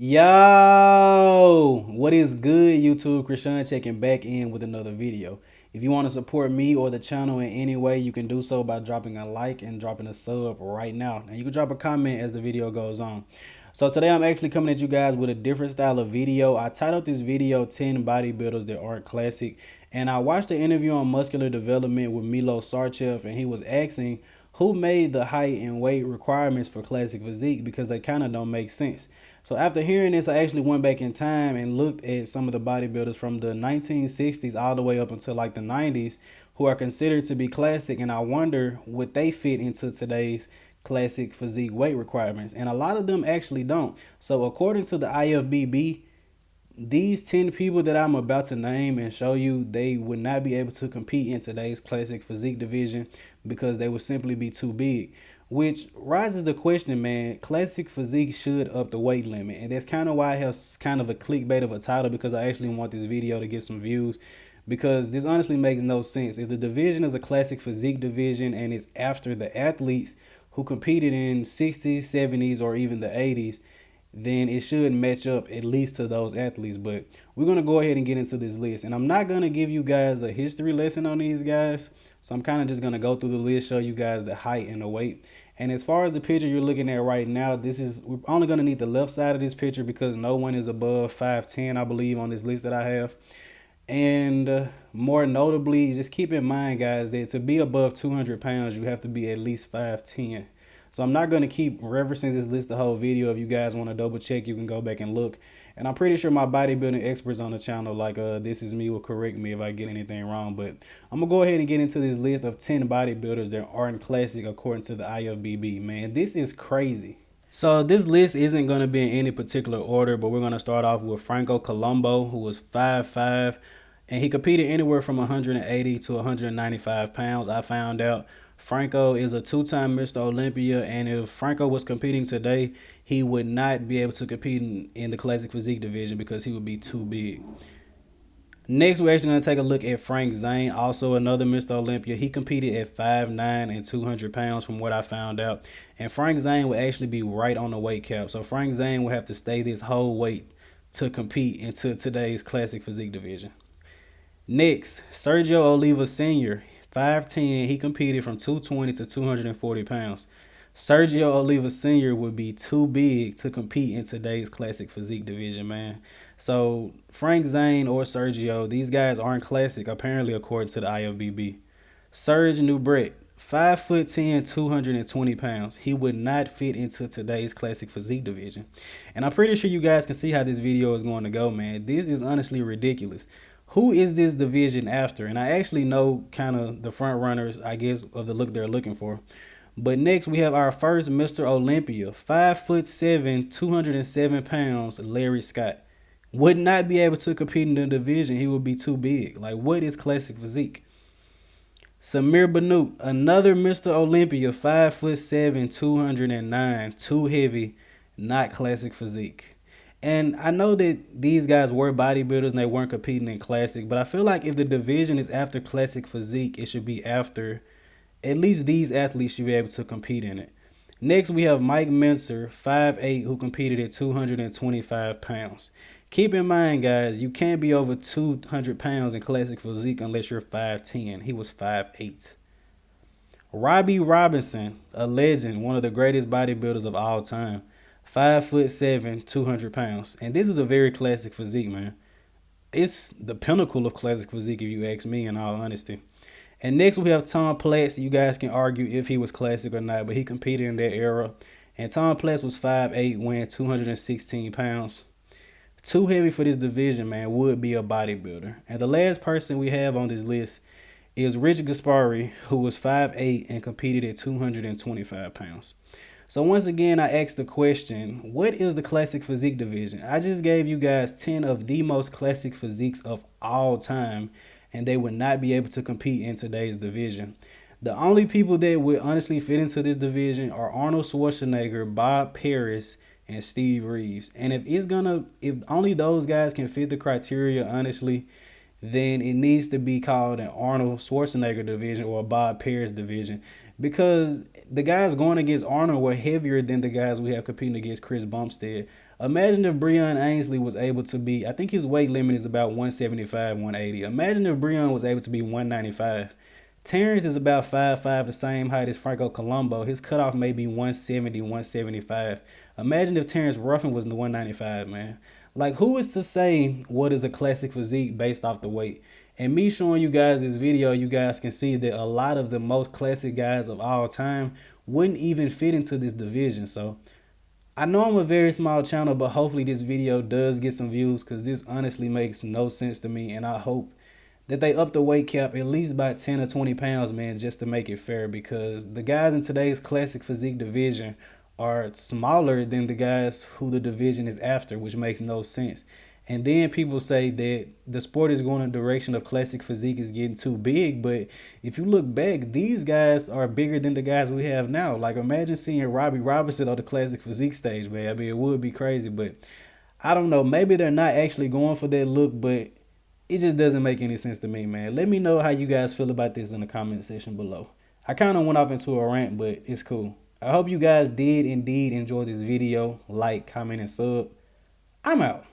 Yo, what is good, YouTube? Krishan checking back in with another video. If you want to support me or the channel in any way, you can do so by dropping a like and dropping a sub right now. And you can drop a comment as the video goes on. So today I'm actually coming at you guys with a different style of video. I titled this video 10 bodybuilders that aren't classic. And I watched the interview on muscular development with Milo Sarchev, and he was asking who made the height and weight requirements for classic physique because they kind of don't make sense. So after hearing this, I actually went back in time and looked at some of the bodybuilders from the 1960s all the way up until like the 90s who are considered to be classic, and I wonder would they fit into today's classic physique weight requirements, and a lot of them actually don't. So according to the IFBB, these 10 people that I'm about to name and show you, they would not be able to compete in today's classic physique division because they would simply be too big. Which rises the question, man, classic physique should up the weight limit. And that's kind of why I have kind of a clickbait of a title, because I actually want this video to get some views. Because this honestly makes no sense. If the division is a classic physique division and it's after the athletes who competed in 60s, 70s, or even the 80s, then it should match up at least to those athletes. But we're going to go ahead and get into this list. And I'm not going to give you guys a history lesson on these guys. So I'm kind of just going to go through the list, show you guys the height and the weight. And as far as the picture you're looking at right now, we're only going to need the left side of this picture because no one is above 5'10", I believe, on this list that I have. And more notably, just keep in mind, guys, that to be above 200 pounds, you have to be at least 5'10". So I'm not going to keep referencing this list the whole video. If you guys want to double check, you can go back and look. And I'm pretty sure my bodybuilding experts on the channel, like This Is Me, will correct me if I get anything wrong. But I'm going to go ahead and get into this list of 10 bodybuilders that aren't classic according to the IFBB. Man, this is crazy. So this list isn't going to be in any particular order, but we're going to start off with Franco Colombo, who was 5'5", and he competed anywhere from 180 to 195 pounds, I found out. Franco is a two-time Mr. Olympia, and if Franco was competing today, he would not be able to compete in the classic physique division because he would be too big. Next, we're actually going to take a look at Frank Zane, also another Mr. Olympia. He competed at 5'9" and 200 pounds from what I found out. And Frank Zane would actually be right on the weight cap. So Frank Zane would have to stay this whole weight to compete into today's classic physique division. Next, Sergio Oliva Sr., 5'10", he competed from 220 to 240 pounds. Sergio Oliva Sr. would be too big to compete in today's classic physique division, man. So Frank Zane or Sergio, these guys aren't classic, apparently, according to the IFBB. Serge Nubret, 5'10", 220 pounds. He would not fit into today's classic physique division. And I'm pretty sure you guys can see how this video is going to go, man. This is honestly ridiculous. Who is this division after? And I actually know kind of the front runners, I guess, of the look they're looking for. But next we have our first Mr. Olympia, 5'7", 207 pounds, Larry Scott. Would not be able to compete in the division. He would be too big. Like, what is classic physique? Samir Bannout, another Mr. Olympia, 5'7", 209, too heavy, not classic physique. And I know that these guys were bodybuilders and they weren't competing in classic, but I feel like if the division is after classic physique, it should be after at least these athletes should be able to compete in it. Next, we have Mike Mentzer, 5'8", who competed at 225 pounds. Keep in mind, guys, you can't be over 200 pounds in classic physique unless you're 5'10". He was 5'8". Robbie Robinson, a legend, one of the greatest bodybuilders of all time. 5'7", 200 pounds. And this is a very classic physique, man. It's the pinnacle of classic physique, if you ask me, in all honesty. And next we have Tom Platz. You guys can argue if he was classic or not, but he competed in that era. And Tom Platz was 5'8", weighing 216 pounds. Too heavy for this division, man, would be a bodybuilder. And the last person we have on this list is Rich Gaspari, who was 5'8" and competed at 225 pounds. So once again, I asked the question, what is the classic physique division? I just gave you guys 10 of the most classic physiques of all time, and they would not be able to compete in today's division. The only people that would honestly fit into this division are Arnold Schwarzenegger, Bob Paris, and Steve Reeves. And if only those guys can fit the criteria, honestly, then it needs to be called an Arnold Schwarzenegger division or a Bob Paris division, because the guys going against Arnold were heavier than the guys we have competing against Chris Bumstead. Imagine if Breon Ainsley was able to be, I think his weight limit is about 175, 180. Imagine if Breon was able to be 195. Terrence is about 5'5", the same height as Franco Colombo. His cutoff may be 170, 175. Imagine if Terrence Ruffin was the 195, man. Like, who is to say what is a classic physique based off the weight? And me showing you guys this video, you guys can see that a lot of the most classic guys of all time wouldn't even fit into this division. So I know I'm a very small channel, but hopefully this video does get some views, because this honestly makes no sense to me. And I hope that they up the weight cap at least by 10 or 20 pounds, man, just to make it fair, because the guys in today's classic physique division are smaller than the guys who the division is after, which makes no sense. And then people say that the sport is going in the direction of classic physique is getting too big. But if you look back, these guys are bigger than the guys we have now. Like, imagine seeing Robbie Robinson on the classic physique stage, man. I mean, it would be crazy, but I don't know. Maybe they're not actually going for that look, but it just doesn't make any sense to me, man. Let me know how you guys feel about this in the comment section below. I kind of went off into a rant, but it's cool. I hope you guys did indeed enjoy this video. Like, comment, and sub. I'm out.